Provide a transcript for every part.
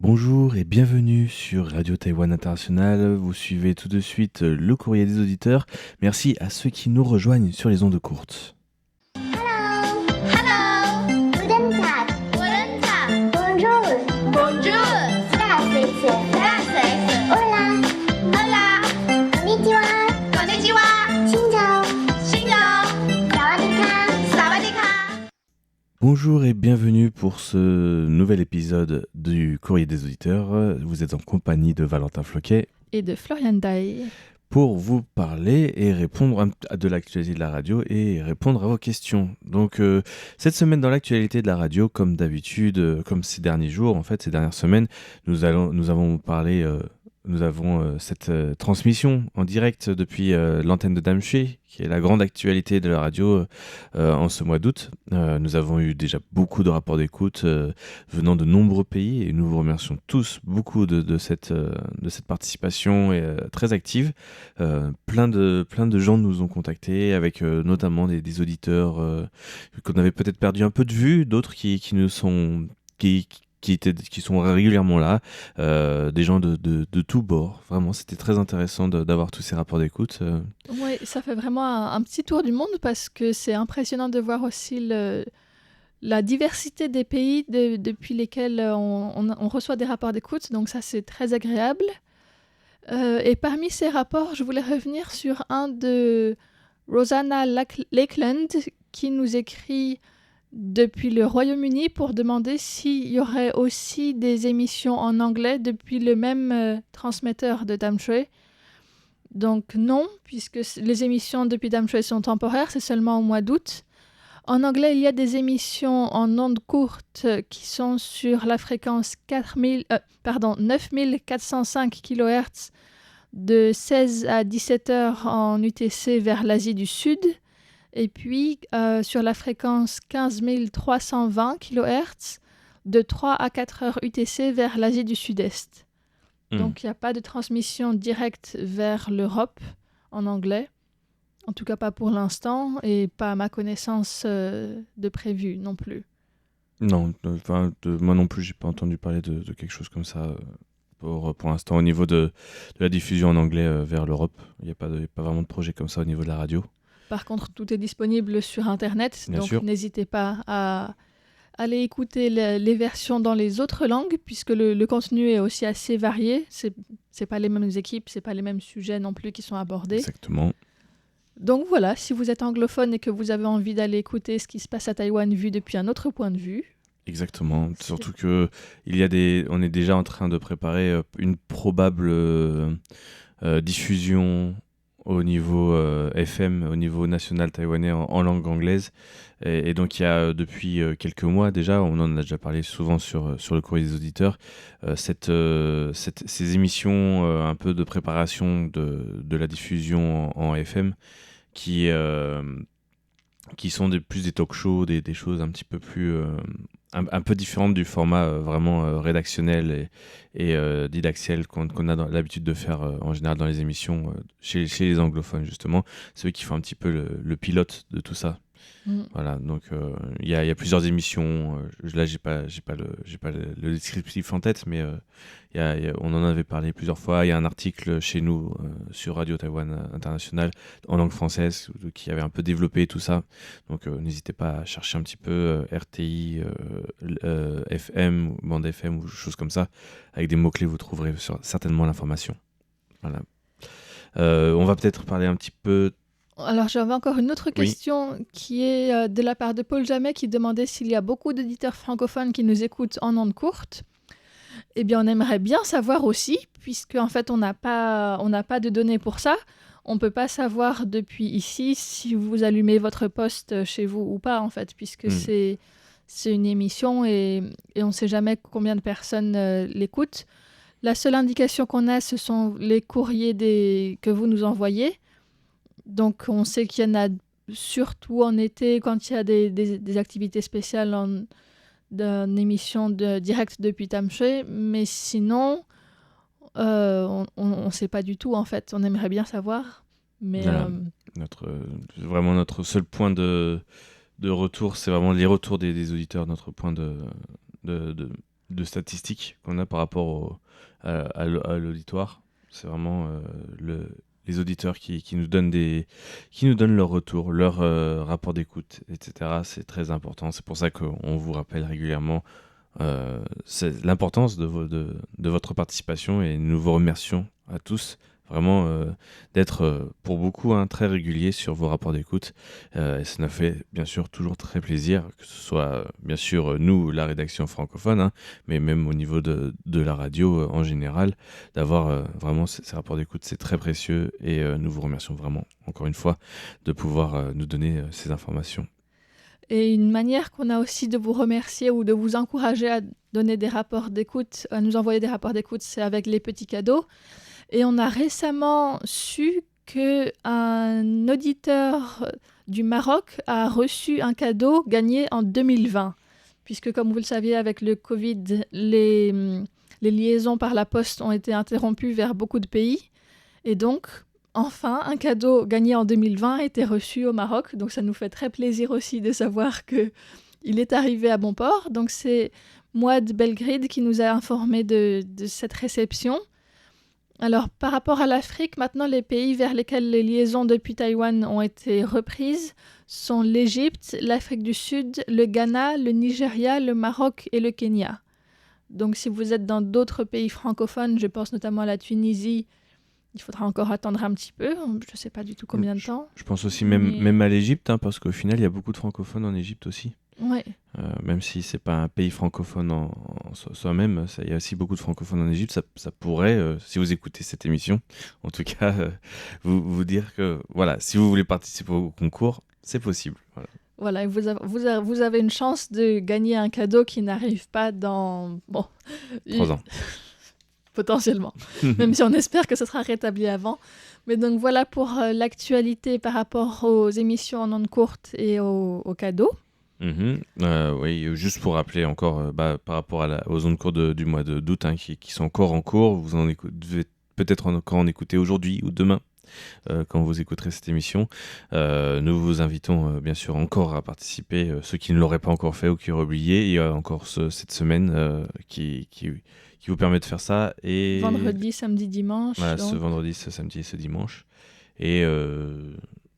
Bonjour et bienvenue sur Radio Taïwan International. Vous suivez tout de suite le courrier des auditeurs. Merci à ceux qui nous rejoignent sur les ondes courtes. Hello. Hello. Guten Tag. Guten Tag. Bonjour. Bonjour. Здравствуйте. Здравствуйте. Hola. Hola. Konnichiwa. Konnichiwa. Xin chào. Xin chào. Sawadee-ka. Sawadee-ka. Bonjour et bienvenue pour ce nouvel épisode du courrier des auditeurs. Vous êtes en compagnie de Valentin Floquet Et de Florian Dai. pour vous parler et répondre de l'actualité de la radio et répondre à vos questions. Donc cette semaine dans l'actualité de la radio, comme d'habitude, comme ces derniers jours, en fait ces dernières semaines, nous avons parlé, nous avons cette transmission en direct depuis l'antenne de Damché, qui est la grande actualité de la radio en ce mois d'août. Nous avons eu déjà beaucoup de rapports d'écoute venant de nombreux pays et nous vous remercions tous beaucoup de cette participation très active. Plein de gens nous ont contactés avec notamment des auditeurs qu'on avait peut-être perdu un peu de vue, d'autres qui sont régulièrement là, des gens de tous bords. Vraiment, c'était très intéressant d'avoir tous ces rapports d'écoute. Oui, ça fait vraiment un petit tour du monde parce que c'est impressionnant de voir aussi la diversité des pays depuis lesquels on reçoit des rapports d'écoute. Donc ça, c'est très agréable. Et parmi ces rapports, je voulais revenir sur un de Rosanna Lakeland qui nous écrit depuis le Royaume-Uni pour demander s'il y aurait aussi des émissions en anglais depuis le même transmetteur de Damshui. Donc non, puisque les émissions depuis Damshui sont temporaires, c'est seulement au mois d'août. En anglais, il y a des émissions en ondes courtes qui sont sur la fréquence 9405 kHz de 16 à 17 heures en UTC vers l'Asie du Sud. Et puis, sur la fréquence 15 320 kHz, de 3 à 4 heures UTC vers l'Asie du Sud-Est. Donc, il n'y a pas de transmission directe vers l'Europe en anglais. En tout cas, pas pour l'instant, et pas à ma connaissance de prévu non plus. Non, moi non plus, j'ai pas entendu parler de quelque chose comme ça pour l'instant. Au niveau de la diffusion en anglais vers l'Europe, il n'y a pas vraiment de projet comme ça au niveau de la radio. Par contre, tout est disponible sur Internet, Bien donc sûr. n'hésitez pas à aller écouter les versions dans les autres langues, puisque le contenu est aussi assez varié. C'est pas les mêmes équipes, c'est pas les mêmes sujets non plus qui sont abordés. Exactement. Donc voilà, si vous êtes anglophone et que vous avez envie d'aller écouter ce qui se passe à Taïwan vu depuis un autre point de vue. Exactement. Surtout que on est déjà en train de préparer une probable diffusion au niveau FM, au niveau national taïwanais en langue anglaise. Et donc il y a depuis quelques mois déjà, on en a déjà parlé souvent sur le courrier des auditeurs, ces émissions un peu de préparation de la diffusion en FM qui sont plus des talk-shows, des choses un petit peu plus un peu différentes du format vraiment rédactionnel et didactiel qu'on a l'habitude de faire en général dans les émissions chez les anglophones justement. C'est eux qui font un petit peu le pilote de tout ça. Voilà, donc il y a plusieurs émissions. Là, j'ai pas le descriptif en tête, mais on en avait parlé plusieurs fois. Il y a un article chez nous sur Radio Taïwan International en langue française qui avait un peu développé tout ça. Donc n'hésitez pas à chercher un petit peu RTI, FM, bande FM ou choses comme ça. Avec des mots-clés, vous trouverez certainement l'information. Voilà. On va peut-être parler un petit peu. Alors, j'avais encore une autre question qui est de la part de Paul Jamet qui demandait s'il y a beaucoup d'auditeurs francophones qui nous écoutent en ondes courtes. Eh bien, on aimerait bien savoir aussi, puisque en fait, on n'a pas de données pour ça. On ne peut pas savoir depuis ici si vous allumez votre poste chez vous ou pas, en fait, puisque c'est une émission et on ne sait jamais combien de personnes l'écoutent. La seule indication qu'on a, ce sont les courriers que vous nous envoyez. Donc, on sait qu'il y en a surtout en été, quand il y a des activités spéciales d'une émission directe depuis Tamché. Mais sinon, on ne sait pas du tout, en fait. On aimerait bien savoir. Mais voilà. Vraiment notre seul point de retour, c'est vraiment les retours des auditeurs, notre point de de statistiques qu'on a par rapport à l'auditoire. C'est vraiment les auditeurs qui nous donnent leur retour, leur rapport d'écoute, etc. C'est très important. C'est pour ça qu'on vous rappelle régulièrement c'est l'importance de votre participation, et nous vous remercions à tous vraiment d'être pour beaucoup très réguliers sur vos rapports d'écoute, et ça nous fait bien sûr toujours très plaisir, que ce soit bien sûr nous, la rédaction francophone, mais même au niveau de la radio en général, d'avoir vraiment ces rapports d'écoute. C'est très précieux, et nous vous remercions vraiment encore une fois de pouvoir nous donner ces informations. Et une manière qu'on a aussi de vous remercier ou de vous encourager à donner des rapports d'écoute, à nous envoyer des rapports d'écoute, c'est avec les petits cadeaux. Et on a récemment su qu'un auditeur du Maroc a reçu un cadeau gagné en 2020. Puisque, comme vous le saviez, avec le Covid, les liaisons par la poste ont été interrompues vers beaucoup de pays. Et donc, enfin, un cadeau gagné en 2020 a été reçu au Maroc. Donc, ça nous fait très plaisir aussi de savoir qu'il est arrivé à bon port. Donc, c'est Mouad Belgride qui nous a informé de cette réception. Alors, par rapport à l'Afrique, maintenant, les pays vers lesquels les liaisons depuis Taïwan ont été reprises sont l'Égypte, l'Afrique du Sud, le Ghana, le Nigeria, le Maroc et le Kenya. Donc, si vous êtes dans d'autres pays francophones, je pense notamment à la Tunisie, il faudra encore attendre un petit peu. Je ne sais pas du tout combien de temps. Je pense aussi même à l'Égypte, parce qu'au final, il y a beaucoup de francophones en Égypte aussi. Ouais. Même si c'est pas un pays francophone en soi-même, il y a aussi beaucoup de francophones en Égypte. Ça pourrait, si vous écoutez cette émission, en tout cas, vous dire que voilà, si vous voulez participer au concours, c'est possible. Voilà, vous avez une chance de gagner un cadeau qui n'arrive pas dans 3 ans. Potentiellement, même si on espère que ce sera rétabli avant. Mais donc voilà pour l'actualité par rapport aux émissions en ondes courtes et aux cadeaux. Oui, juste pour rappeler encore par rapport aux ondes courtes du mois d'août qui sont encore en cours, vous devez peut-être encore en écouter aujourd'hui ou demain quand vous écouterez cette émission. Nous vous invitons bien sûr encore à participer, ceux qui ne l'auraient pas encore fait ou qui auraient oublié. Il y a encore cette semaine qui vous permet de faire ça. Et vendredi, samedi, dimanche. Voilà, ce vendredi, ce samedi et ce dimanche.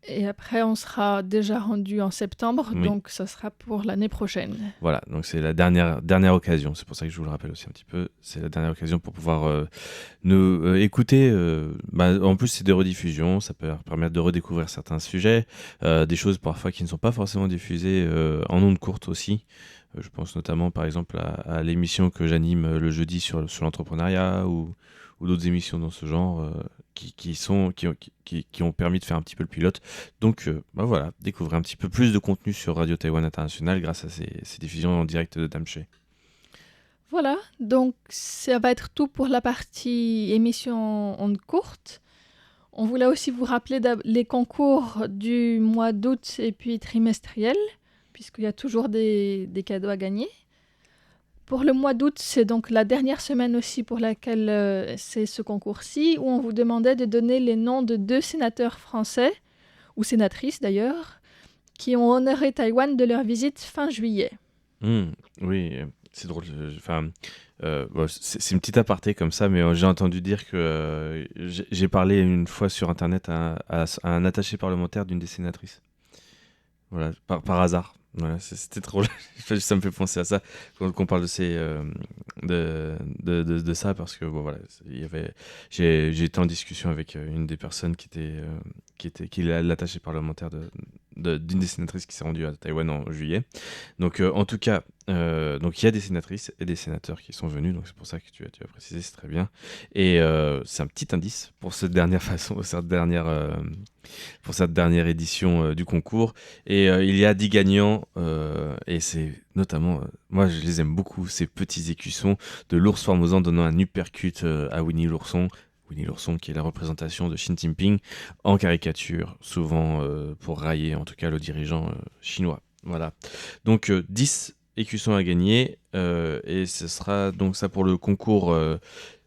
Et après, on sera déjà rendu en septembre, oui. Donc ça sera pour l'année prochaine. Voilà, donc c'est la dernière occasion. C'est pour ça que je vous le rappelle aussi un petit peu. C'est la dernière occasion pour pouvoir nous écouter. En plus, c'est des rediffusions. Ça peut permettre de redécouvrir certains sujets, des choses parfois qui ne sont pas forcément diffusées en ondes courtes aussi. Je pense notamment, par exemple, à l'émission que j'anime le jeudi sur l'entrepreneuriat ou d'autres émissions dans ce genre qui ont permis de faire un petit peu le pilote. Donc voilà, découvrez un petit peu plus de contenu sur Radio Taïwan International grâce à ces diffusions en direct de Damché. Voilà, donc ça va être tout pour la partie émission ondes courtes. On voulait aussi vous rappeler les concours du mois d'août et puis trimestriels, puisqu'il y a toujours des cadeaux à gagner. Pour le mois d'août, c'est donc la dernière semaine aussi pour laquelle c'est ce concours-ci, où on vous demandait de donner les noms de 2 sénateurs français, ou sénatrices d'ailleurs, qui ont honoré Taïwan de leur visite fin juillet. Oui, c'est drôle. C'est une petite aparté comme ça, mais j'ai entendu dire que j'ai parlé une fois sur Internet à un attaché parlementaire d'une des sénatrices. Voilà, par hasard. Voilà, c'était trop. Ça me fait penser à ça quand on parle de ça, parce que voilà, j'ai été en discussion avec une des personnes qui est l'attaché parlementaire d'une des sénatrices qui s'est rendue à Taïwan en juillet. Donc en tout cas, donc il y a des sénatrices et des sénateurs qui sont venus, donc c'est pour ça que tu as précisé, c'est très bien. Et c'est un petit indice pour cette dernière édition du concours. Et il y a 10 gagnants, et c'est notamment, moi je les aime beaucoup, ces petits écussons de l'ours formosan donnant un uppercut à Winnie l'ourson. Winnie l'ourson qui est la représentation de Xi Jinping en caricature, souvent pour railler en tout cas le dirigeant chinois. Voilà, donc 10 écussons à gagner, et ce sera donc ça pour le concours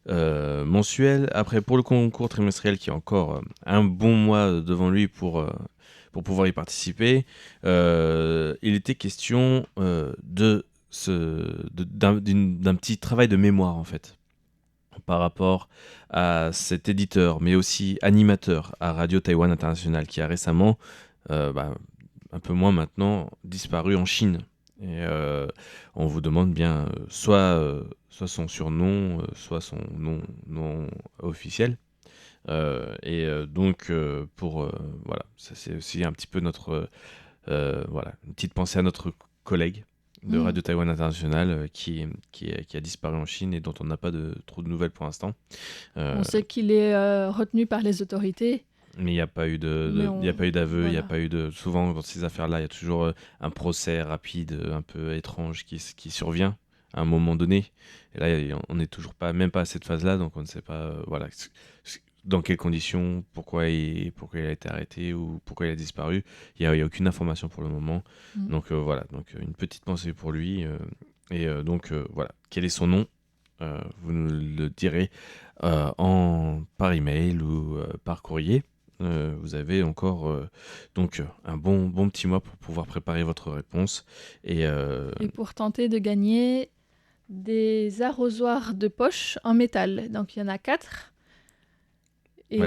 mensuel. Après, pour le concours trimestriel qui a encore un bon mois devant lui pour pouvoir y participer, il était question de d'un petit travail de mémoire en fait par rapport à cet éditeur, mais aussi animateur à Radio Taïwan International qui a récemment, un peu moins maintenant, disparu en Chine. Et on vous demande bien soit son surnom, soit son nom officiel. Donc, voilà, ça c'est aussi un petit peu notre... voilà, une petite pensée à notre collègue de Radio Taïwan International qui a disparu en Chine et dont on n'a pas trop de nouvelles pour l'instant. On sait qu'il est retenu par les autorités. Mais il n'y a pas eu d'aveu, il n'y a pas eu de... Souvent, dans ces affaires-là, il y a toujours un procès rapide, un peu étrange qui survient à un moment donné. Et là, on n'est toujours même pas à cette phase-là, donc on ne sait pas dans quelles conditions, pourquoi il a été arrêté ou pourquoi il a disparu. Il n'y a aucune information pour le moment. Donc voilà, donc une petite pensée pour lui. Donc voilà, quel est son nom ? Vous nous le direz par email ou par courrier. Vous avez encore donc un bon petit mois pour pouvoir préparer votre réponse. Et pour tenter de gagner des arrosoirs de poche en métal. Donc il y en a 4. Et...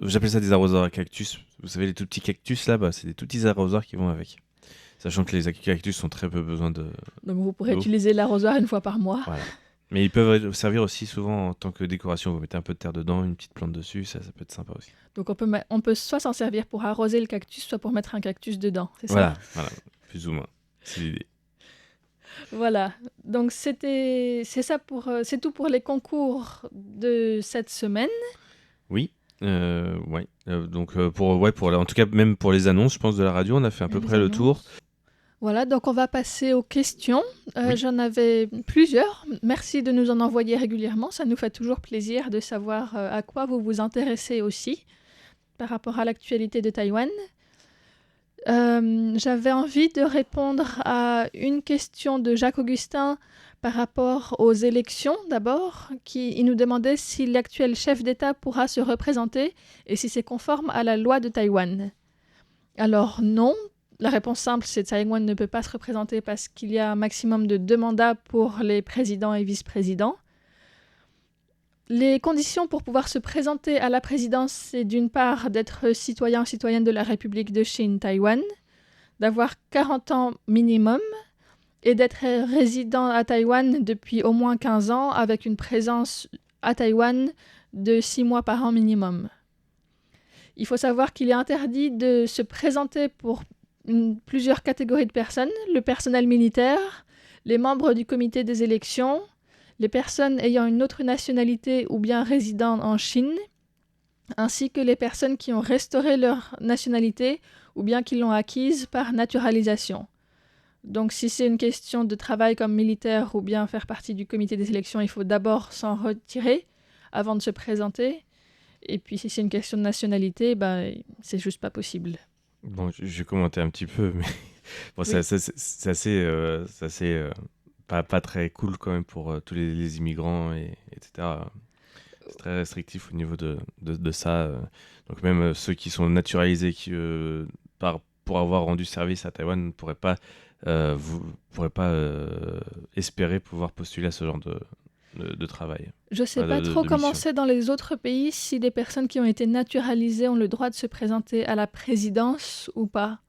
j'appelle ça des arrosoirs à cactus. Vous savez, les tout petits cactus là, c'est des tout petits arrosoirs qui vont avec. Sachant que les cactus ont très peu besoin de... Donc vous pourrez utiliser l'arrosoir une fois par mois. Voilà. Mais ils peuvent servir aussi souvent en tant que décoration. Vous mettez un peu de terre dedans, une petite plante dessus, ça peut être sympa aussi. Donc on peut soit s'en servir pour arroser le cactus, soit pour mettre un cactus dedans. C'est voilà, plus ou moins. C'est l'idée. Voilà. Donc c'est tout pour les concours de cette semaine. Oui. Ouais. Donc en tout cas même pour les annonces, je pense de la radio, on a fait à peu près le tour. Voilà, donc on va passer aux questions. Oui. J'en avais plusieurs. Merci de nous en envoyer régulièrement. Ça nous fait toujours plaisir de savoir à quoi vous vous intéressez aussi par rapport à l'actualité de Taïwan. J'avais envie de répondre à une question de Jacques Augustin par rapport aux élections d'abord. Il nous demandait si l'actuel chef d'État pourra se représenter et si c'est conforme à la loi de Taïwan. Alors non. La réponse simple, c'est que Taïwan ne peut pas se représenter parce qu'il y a un maximum de 2 mandats pour les présidents et vice-présidents. Les conditions pour pouvoir se présenter à la présidence, c'est d'une part d'être citoyen ou citoyenne de la République de Chine, Taïwan, d'avoir 40 ans minimum et d'être résident à Taïwan depuis au moins 15 ans avec une présence à Taïwan de 6 mois par an minimum. Il faut savoir qu'il est interdit de se présenter pour plusieurs catégories de personnes, le personnel militaire, les membres du comité des élections, les personnes ayant une autre nationalité ou bien résidant en Chine, ainsi que les personnes qui ont restauré leur nationalité ou bien qui l'ont acquise par naturalisation. Donc si c'est une question de travail comme militaire ou bien faire partie du comité des élections, il faut d'abord s'en retirer avant de se présenter. Et puis si c'est une question de nationalité, c'est juste pas possible. Bon, je vais commenter un petit peu, mais bon, oui. c'est assez pas très cool quand même pour tous les immigrants, etc. C'est très restrictif au niveau de ça. Donc même ceux qui sont naturalisés pour avoir rendu service à Taïwan ne pourraient pas espérer pouvoir postuler à ce genre de travail. Je ne sais pas trop comment c'est dans les autres pays, si les personnes qui ont été naturalisées ont le droit de se présenter à la présidence ou pas.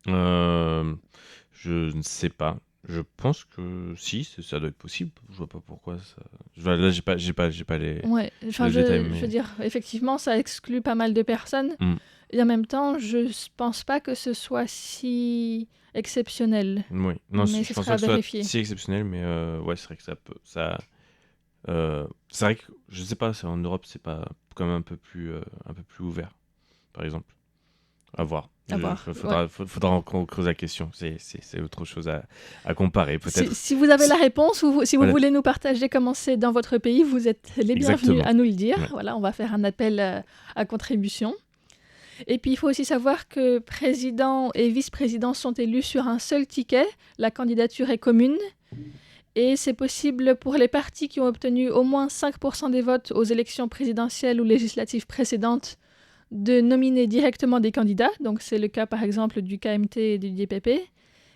Je ne sais pas. Je pense que si, ça doit être possible. Je vois pas pourquoi ça... Là, j'ai pas les... Ouais, les détails. Je veux dire, effectivement, ça exclut pas mal de personnes. Et en même temps, je pense pas que ce soit si exceptionnel. Oui, non, mais je pense pas que ce soit si exceptionnel, mais ouais, c'est vrai que ça peut... c'est vrai que, je sais pas, en Europe, c'est pas comme un peu plus ouvert, par exemple. À voir. Faudra qu'on creuse la question. C'est autre chose à comparer, peut-être. Si vous avez la réponse ou si vous voulez nous partager comment c'est dans votre pays, vous êtes les bienvenus à nous le dire. Ouais. Voilà, on va faire un appel à contribution. Et puis, il faut aussi savoir que président et vice-président sont élus sur un seul ticket. La candidature est commune. Et c'est possible pour les partis qui ont obtenu au moins 5% des votes aux élections présidentielles ou législatives précédentes de nominer directement des candidats. Donc, c'est le cas, par exemple, du KMT et du DPP.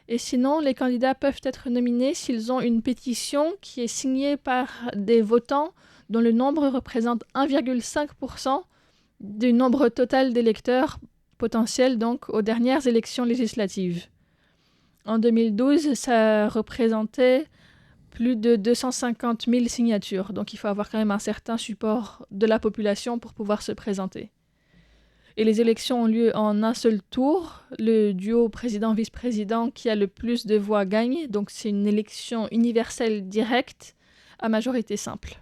Et sinon, les candidats peuvent être nominés s'ils ont une pétition qui est signée par des votants dont le nombre représente 1,5% du nombre total d'électeurs potentiels donc aux dernières élections législatives. En 2012, ça représentait plus de 250 000 signatures. Donc il faut avoir quand même un certain support de la population pour pouvoir se présenter. Et les élections ont lieu en un seul tour. Le duo président-vice-président qui a le plus de voix gagne. Donc c'est une élection universelle directe à majorité simple.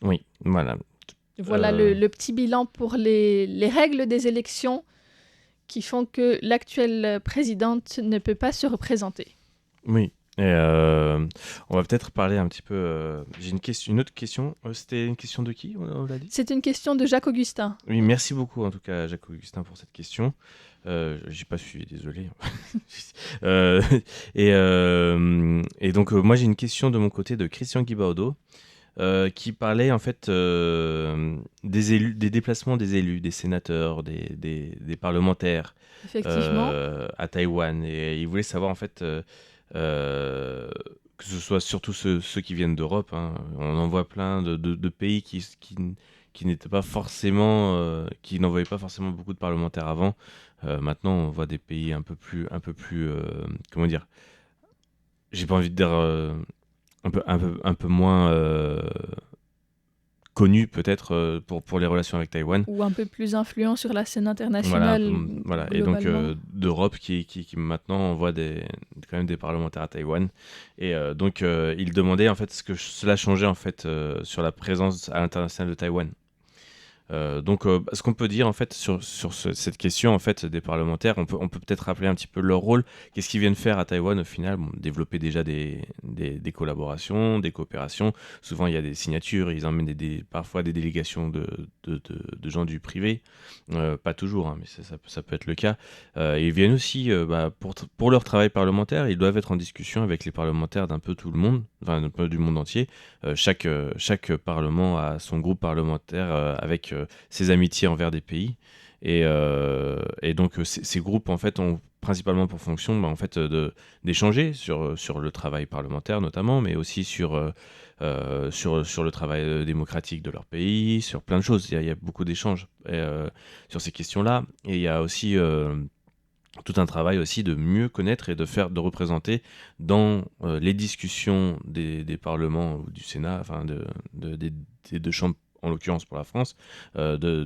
Oui, voilà. Voilà le petit bilan pour les règles des élections qui font que l'actuelle présidente ne peut pas se représenter. Oui. Et on va peut-être parler un petit peu. J'ai une autre question. C'était une question de qui, on l'a dit ? C'est une question de Jacques Augustin. Oui, merci beaucoup en tout cas Jacques Augustin pour cette question. J'ai pas suivi, désolé. Et donc moi j'ai une question de mon côté de Christian Guibaudo qui parlait en fait des élus, des déplacements des élus, des sénateurs, des parlementaires Effectivement. à Taïwan. Et il voulait savoir en fait que ce soit surtout ceux qui viennent d'Europe, hein. On en voit plein de pays qui n'étaient pas forcément, qui n'envoyaient pas forcément beaucoup de parlementaires avant. Maintenant, on voit des pays un peu plus, comment dire, j'ai pas envie de dire un peu moins connus peut-être pour les relations avec Taïwan. Ou un peu plus influent sur la scène internationale. Voilà. Et donc d'Europe qui maintenant envoie quand même des parlementaires à Taïwan. Et donc il demandait en fait ce que cela changeait en fait sur la présence à l'international de Taïwan. Donc ce qu'on peut dire en fait sur cette question en fait des parlementaires, on peut peut-être rappeler un petit peu leur rôle. Qu'est-ce qu'ils viennent faire à Taïwan au final? Développer déjà des collaborations, des coopérations. Souvent il y a des signatures, ils emmènent parfois des délégations de gens du privé, pas toujours, hein, mais ça peut être le cas. Ils viennent aussi pour leur travail parlementaire, ils doivent être en discussion avec les parlementaires d'un peu tout le monde, enfin un peu du monde entier. Chaque parlement a son groupe parlementaire avec ses amitiés envers des pays. Et donc ces groupes en fait ont principalement pour fonction en fait d'échanger sur le travail parlementaire notamment, mais aussi sur le travail démocratique de leur pays, sur plein de choses. Il y a beaucoup d'échanges sur ces questions-là. Et il y a aussi tout un travail aussi de mieux connaître et de représenter dans les discussions des parlements ou du Sénat, enfin des deux chambres, en l'occurrence pour la France, d'ouvrir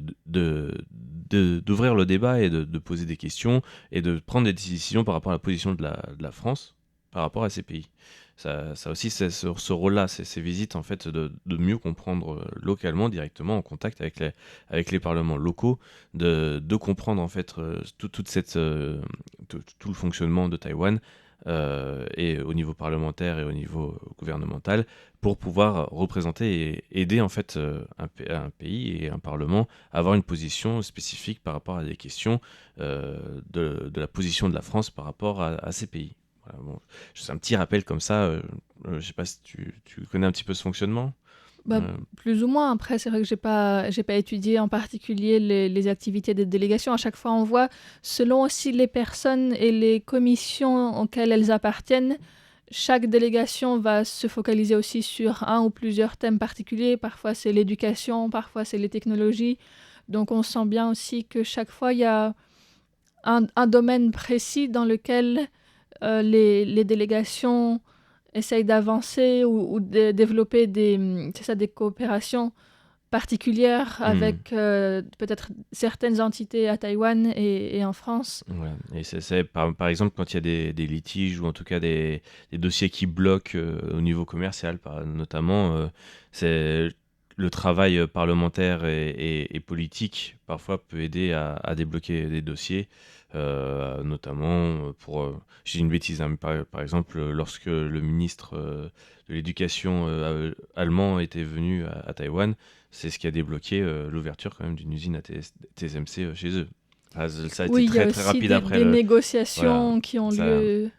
le débat et de poser des questions et de prendre des décisions par rapport à la position de la France par rapport à ces pays. Ça aussi, c'est ce rôle-là, ces visites, en fait, de mieux comprendre localement, directement, en contact avec les parlements locaux, de comprendre, en fait, tout le fonctionnement de Taïwan, et au niveau parlementaire et au niveau gouvernemental, pour pouvoir représenter et aider, en fait, un pays et un parlement à avoir une position spécifique par rapport à des questions de la position de la France par rapport à ces pays. Bon, c'est un petit rappel comme ça. Je sais pas si tu connais un petit peu ce fonctionnement. Plus ou moins. Après, c'est vrai que j'ai pas étudié en particulier les activités des délégations. À chaque fois, on voit, selon aussi les personnes et les commissions auxquelles elles appartiennent, chaque délégation va se focaliser aussi sur un ou plusieurs thèmes particuliers. Parfois, c'est l'éducation, parfois, c'est les technologies. Donc, on sent bien aussi que chaque fois, il y a un domaine précis dans lequel les délégations essayent d'avancer ou de développer des coopérations particulières avec peut-être certaines entités à Taïwan et en France. Ouais. Et c'est par exemple quand il y a des litiges ou en tout cas des dossiers qui bloquent au niveau commercial, notamment, c'est le travail parlementaire et politique parfois peut aider à débloquer des dossiers. Notamment pour, je dis une bêtise, hein, mais par exemple lorsque le ministre de l'éducation allemand était venu à Taïwan, c'est ce qui a débloqué l'ouverture quand même d'une usine à TSMC chez eux. Ça a été très rapide après. Il y a aussi des négociations qui ont lieu.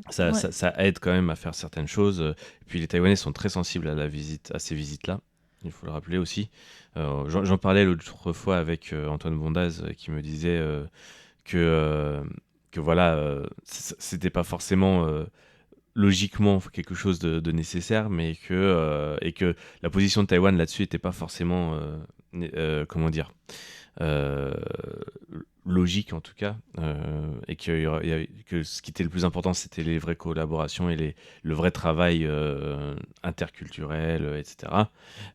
Ça aide quand même à faire certaines choses. Et puis les Taïwanais sont très sensibles à ces visites-là. Il faut le rappeler aussi. J'en parlais l'autre fois avec Antoine Bondaz qui me disait que que voilà, c'était pas forcément logiquement quelque chose de nécessaire, mais et que la position de Taïwan là-dessus n'était pas forcément, comment dire, logique en tout cas, et que ce qui était le plus important, c'était les vraies collaborations et le vrai travail interculturel, etc.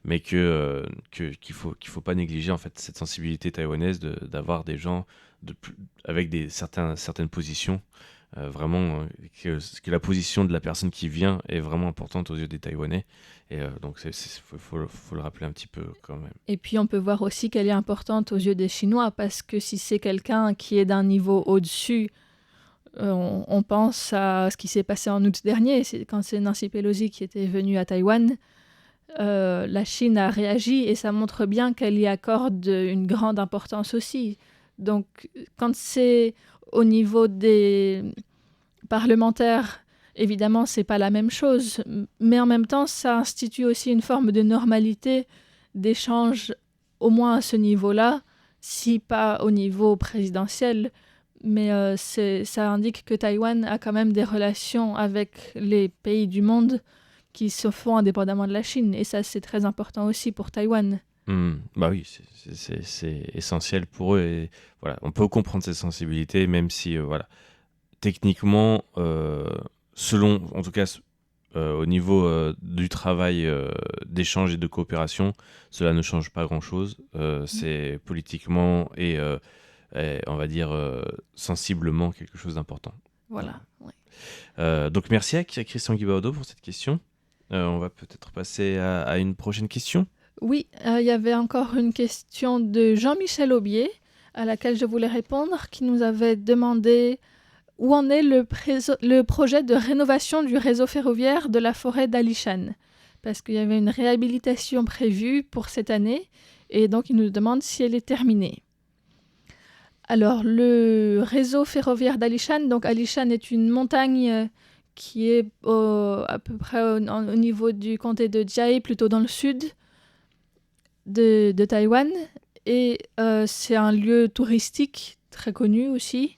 Mais qu'il faut pas négliger en fait cette sensibilité taïwanaise d'avoir des gens avec certaines positions. Vraiment que la position de la personne qui vient est vraiment importante aux yeux des Taïwanais, et donc faut le rappeler un petit peu quand même. Et puis on peut voir aussi qu'elle est importante aux yeux des Chinois, parce que si c'est quelqu'un qui est d'un niveau au-dessus, on pense à ce qui s'est passé en août dernier, quand c'est Nancy Pelosi qui était venue à Taïwan. La Chine a réagi et ça montre bien qu'elle y accorde une grande importance aussi. Donc quand c'est au niveau des parlementaires, évidemment, c'est pas la même chose, mais en même temps, ça institue aussi une forme de normalité d'échange, au moins à ce niveau-là, si pas au niveau présidentiel. Mais ça indique que Taïwan a quand même des relations avec les pays du monde qui se font indépendamment de la Chine. Et ça, c'est très important aussi pour Taïwan. Bah oui, c'est essentiel pour eux, et voilà, on peut comprendre cette sensibilité, même si voilà, techniquement, selon, en tout cas, au niveau du travail d'échange et de coopération, cela ne change pas grand-chose. C'est politiquement et on va dire sensiblement quelque chose d'important. Voilà. Ouais. Donc merci à Christian Guibaudot pour cette question. On va peut-être passer à une prochaine question. Oui, il y avait encore une question de Jean-Michel Aubier à laquelle je voulais répondre, qui nous avait demandé où en est le projet de rénovation du réseau ferroviaire de la forêt d'Alishan, parce qu'il y avait une réhabilitation prévue pour cette année, et donc il nous demande si elle est terminée. Alors, le réseau ferroviaire d'Alishan, donc Alishan est une montagne qui est à peu près au niveau du comté de Chiayi, plutôt dans le sud de Taïwan, et c'est un lieu touristique très connu aussi,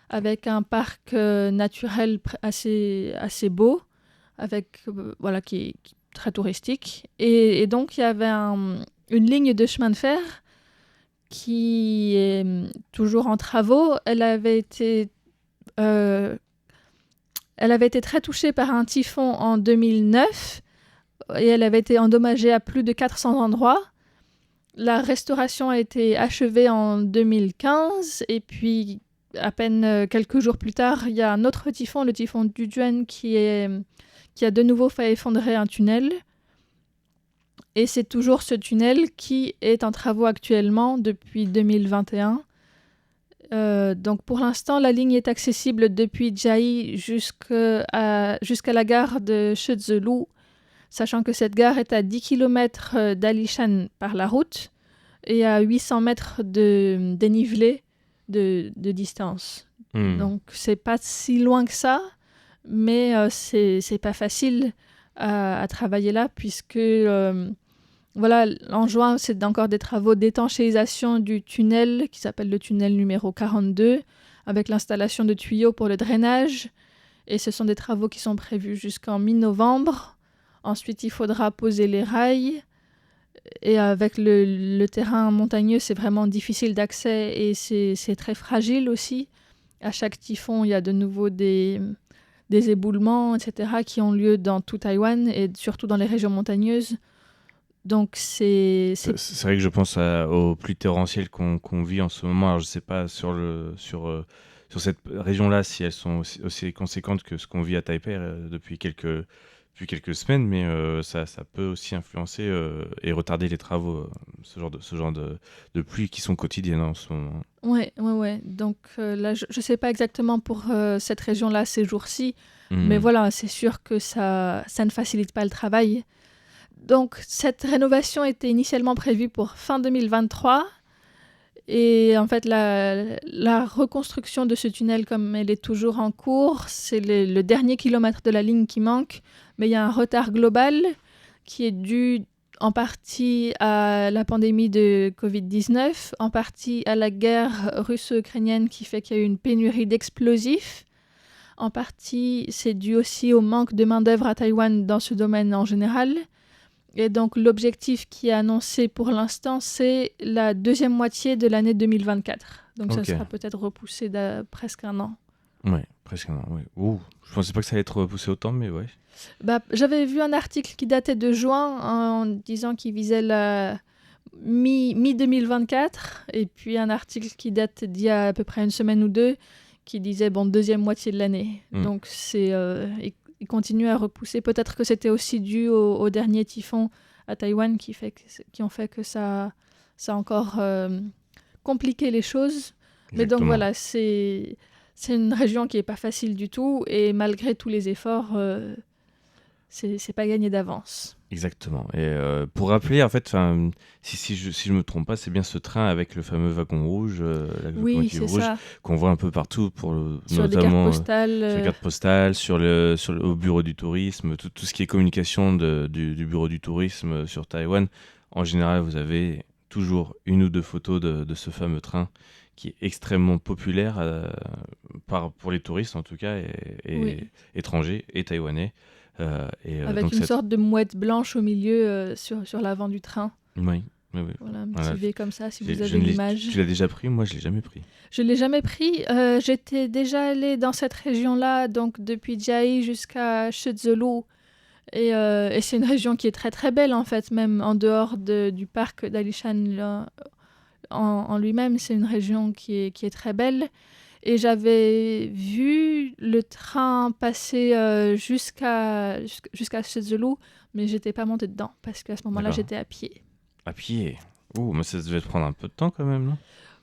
avec un parc naturel assez beau, avec voilà, qui est très touristique, et donc il y avait une ligne de chemin de fer qui est toujours en travaux. Elle avait été très touchée par un typhon en 2009, et elle avait été endommagée à plus de 400 endroits. La restauration a été achevée en 2015, et puis à peine quelques jours plus tard, il y a un autre typhon, le typhon Dujuan, qui a de nouveau fait effondrer un tunnel. Et c'est toujours ce tunnel qui est en travaux actuellement depuis 2021. Donc pour l'instant, la ligne est accessible depuis Chiayi jusqu'à la gare de Shenzhou, sachant que cette gare est à 10 km d'Alishan par la route et à 800 mètres de dénivelé de distance. Donc c'est pas si loin que ça, mais c'est pas facile à travailler là, puisque voilà, en juin, c'est encore des travaux d'étanchéisation du tunnel qui s'appelle le tunnel numéro 42, avec l'installation de tuyaux pour le drainage, et ce sont des travaux qui sont prévus jusqu'en mi-novembre. Ensuite, il faudra poser les rails, et avec le terrain montagneux, c'est vraiment difficile d'accès et c'est très fragile aussi. À chaque typhon, il y a de nouveau des éboulements, etc., qui ont lieu dans tout Taïwan et surtout dans les régions montagneuses. Donc c'est vrai que je pense aux pluies torrentielles qu'on vit en ce moment. Alors je sais pas sur cette région-là si elles sont aussi conséquentes que ce qu'on vit à Taipei depuis quelques semaines, mais ça peut aussi influencer et retarder les travaux, ce genre de pluies qui sont quotidiennes en ce moment. Ouais. Donc là, je sais pas exactement pour cette région-là ces jours-ci, mais voilà, c'est sûr que ça ne facilite pas le travail. Donc cette rénovation était initialement prévue pour fin 2023, et en fait la reconstruction de ce tunnel, comme elle est toujours en cours, c'est le dernier kilomètre de la ligne qui manque, mais il y a un retard global qui est dû en partie à la pandémie de Covid-19, en partie à la guerre russo-ukrainienne qui fait qu'il y a eu une pénurie d'explosifs. En partie, c'est dû aussi au manque de main-d'œuvre à Taïwan dans ce domaine en général. Et donc, l'objectif qui est annoncé pour l'instant, c'est la deuxième moitié de l'année 2024. Donc, ça sera peut-être repoussé de presque un an. Ouais, presque un an, ouais. Ouh, je pensais pas que ça allait être repoussé autant, mais ouais. J'avais vu un article qui datait de juin en disant qu'il visait la mi-2024. Et puis, un article qui date d'il y a à peu près une semaine ou deux qui disait, deuxième moitié de l'année. Donc, il continue à repousser. Peut-être que c'était aussi dû au dernier typhon à Taïwan qui ont fait que ça a encore compliqué les choses. Exactement. Mais donc voilà, c'est une région qui n'est pas facile du tout et malgré tous les efforts, c'est pas gagné d'avance. Exactement. Et pour rappeler, en fait, si je me trompe pas, c'est bien ce train avec le fameux wagon rouge, la locomotive rouge, ça. qu'on voit un peu partout, Sur notamment sur les cartes postales, au bureau du tourisme, tout ce qui est communication du bureau du tourisme sur Taïwan. En général, vous avez toujours une ou deux photos de ce fameux train qui est extrêmement populaire pour les touristes en tout cas, et étrangers et taïwanais. Avec donc une sorte de mouette blanche au milieu sur l'avant du train. Oui. Voilà, un petit V comme ça, si vous avez je l'image. Tu l'as déjà pris? Moi, je ne l'ai jamais pris. Je ne l'ai jamais pris. J'étais déjà allée dans cette région-là, donc depuis Jiayi jusqu'à Shizulu. Et c'est une région qui est très très belle en fait, même en dehors du parc d'Alishan en lui-même. C'est une région qui est très belle. Et j'avais vu le train passer jusqu'à Shizulu, mais j'étais pas montée dedans parce qu'à ce moment-là, j'étais à pied. À pied? Oh, mais ça devait te prendre un peu de temps quand même, non?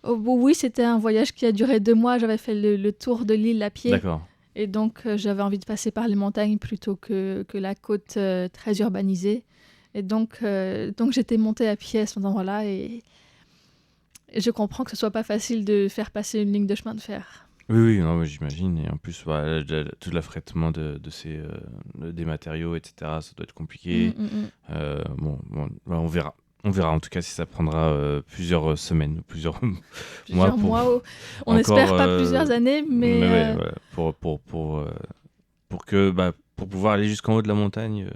Oui, c'était un voyage qui a duré 2 mois. J'avais fait le tour de l'île à pied. D'accord. Et donc, j'avais envie de passer par les montagnes plutôt que la côte très urbanisée. Et donc j'étais montée à pied à ce moment-là et je comprends que ce soit pas facile de faire passer une ligne de chemin de fer. Oui, non, mais j'imagine. Et en plus, tout l'affrètement des matériaux, etc., ça doit être compliqué. On verra. On verra en tout cas si ça prendra plusieurs semaines, plusieurs mois. On n'espère pas plusieurs années, mais pour pouvoir aller jusqu'en haut de la montagne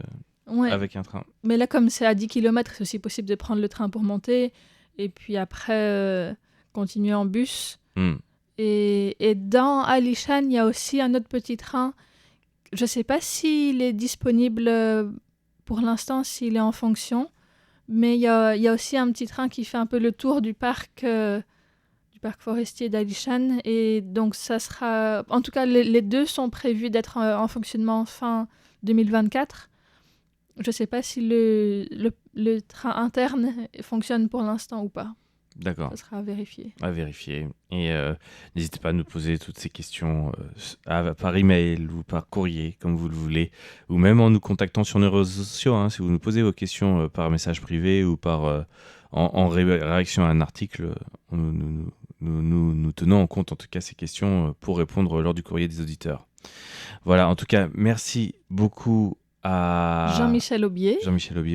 avec un train. Mais là, comme c'est à 10 km, c'est aussi possible de prendre le train pour monter et puis après continuer en bus. Et dans Alishan, il y a aussi un autre petit train. Je ne sais pas s'il est disponible pour l'instant, s'il est en fonction. Mais il y a aussi un petit train qui fait un peu le tour du parc forestier d'Alishan. Et donc, ça sera... En tout cas, les deux sont prévus d'être en fonctionnement fin 2024. Je ne sais pas si le train interne fonctionne pour l'instant ou pas. D'accord. Ça sera à vérifier. À vérifier. Et n'hésitez pas à nous poser toutes ces questions par email ou par courrier, comme vous le voulez, ou même en nous contactant sur nos réseaux sociaux. Si vous nous posez vos questions par message privé ou en réaction à un article, nous tenons en compte en tout cas ces questions pour répondre lors du courrier des auditeurs. Voilà, en tout cas, merci beaucoup à Jean-Michel Aubier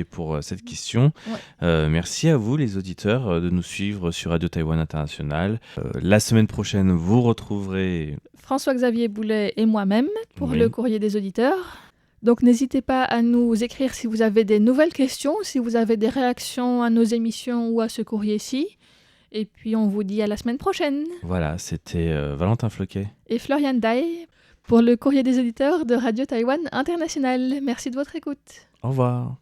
pour cette question. Merci à vous les auditeurs de nous suivre sur Radio Taïwan International. La semaine prochaine, vous retrouverez François-Xavier Boulet et moi-même pour le courrier des auditeurs. Donc n'hésitez pas à nous écrire si vous avez des nouvelles questions, si vous avez des réactions à nos émissions ou à ce courrier-ci. Et puis on vous dit à la semaine prochaine. Voilà, c'était Valentin Floquet et Florian Dai pour le courrier des auditeurs de Radio Taïwan International. Merci de votre écoute. Au revoir.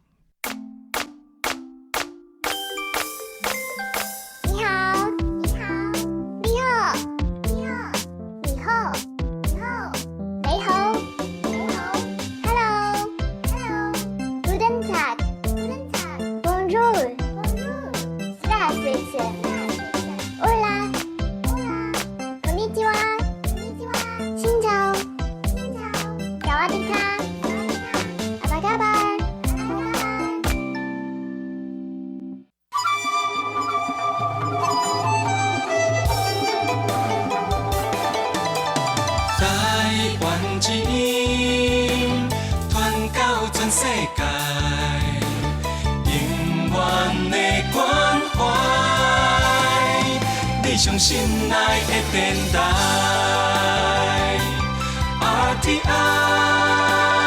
你好，你好，你好，你好，你好，你好，你好，你好 ，Hello， Hello， Guten Tag， Guten Tag， Bonjour， Bonjour， Здравствуйте， Hola， Hola， Konnichiwa， Konnichiwa， Xin chào， Xin chào， Sawadee ka， Apa kabar， Apa kabar。台湾之音传到全世界，永最上心爱的电台 RTI。